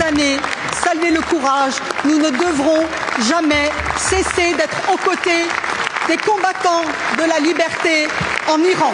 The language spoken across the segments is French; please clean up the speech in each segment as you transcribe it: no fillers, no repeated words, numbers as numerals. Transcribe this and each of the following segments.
condamner, saluer le courage. Nous ne devrons jamais cesser d'être aux côtés des combattants de la liberté en Iran.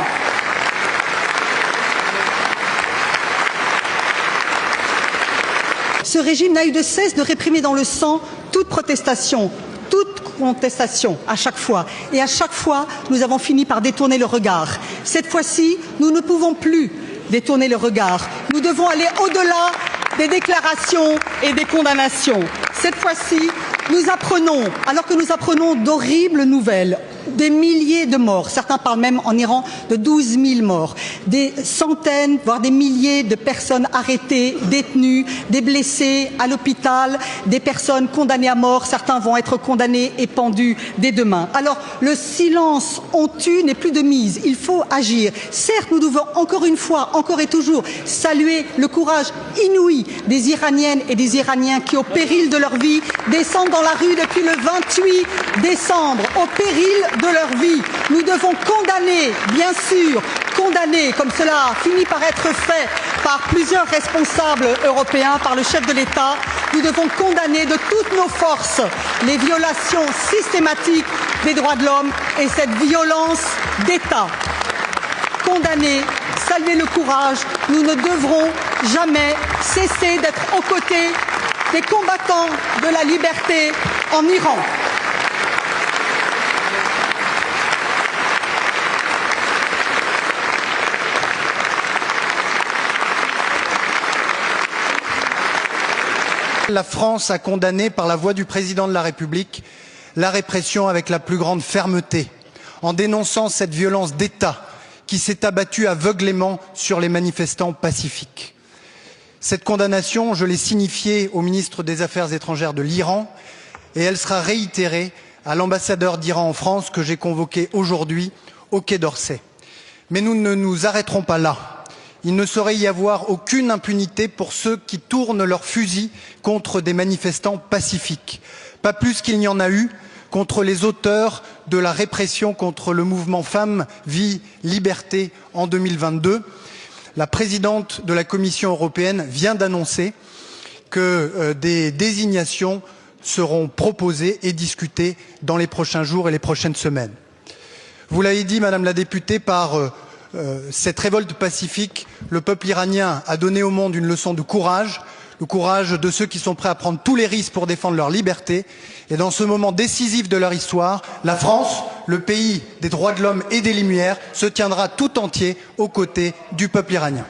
Ce régime n'a eu de cesse de réprimer dans le sang toute protestation, toute contestation à chaque fois. Et à chaque fois, nous avons fini par détourner le regard. Cette fois-ci, nous ne pouvons plus détourner le regard. Nous devons aller au-delà des déclarations et des condamnations. Cette fois-ci, nous apprenons, alors que nous apprenons d'horribles nouvelles, des milliers de morts, certains parlent même en Iran de 12 000 morts, des centaines, voire des milliers de personnes arrêtées, détenues, des blessés à l'hôpital, des personnes condamnées à mort, certains vont être condamnés et pendus dès demain. Alors le silence honteux n'est plus de mise, il faut agir. Certes, nous devons encore une fois, encore et toujours, saluer le courage inouï des Iraniennes et des Iraniens qui, au péril de leur vie, descendent dans la rue depuis le 28 décembre, au péril de leur vie. Nous devons condamner, bien sûr, condamner, comme cela a fini par être fait par plusieurs responsables européens, par le chef de l'État, nous devons condamner de toutes nos forces les violations systématiques des droits de l'homme et cette violence d'État. Condamner, saluer le courage, nous ne devrons jamais cesser d'être aux côtés des combattants de la liberté en Iran. La France a condamné par la voix du président de la République la répression avec la plus grande fermeté, en dénonçant cette violence d'État qui s'est abattue aveuglément sur les manifestants pacifiques. Cette condamnation, je l'ai signifiée au ministre des Affaires étrangères de l'Iran et elle sera réitérée à l'ambassadeur d'Iran en France que j'ai convoqué aujourd'hui au Quai d'Orsay. Mais nous ne nous arrêterons pas là. Il ne saurait y avoir aucune impunité pour ceux qui tournent leurs fusils contre des manifestants pacifiques. Pas plus qu'il n'y en a eu contre les auteurs de la répression contre le mouvement Femmes, Vie, Liberté en 2022. La présidente de la Commission européenne vient d'annoncer que des désignations seront proposées et discutées dans les prochains jours et les prochaines semaines. Vous l'avez dit, Madame la députée, par cette révolte pacifique, le peuple iranien a donné au monde une leçon de courage, le courage de ceux qui sont prêts à prendre tous les risques pour défendre leur liberté. Et dans ce moment décisif de leur histoire, la France, le pays des droits de l'homme et des Lumières, se tiendra tout entier aux côtés du peuple iranien.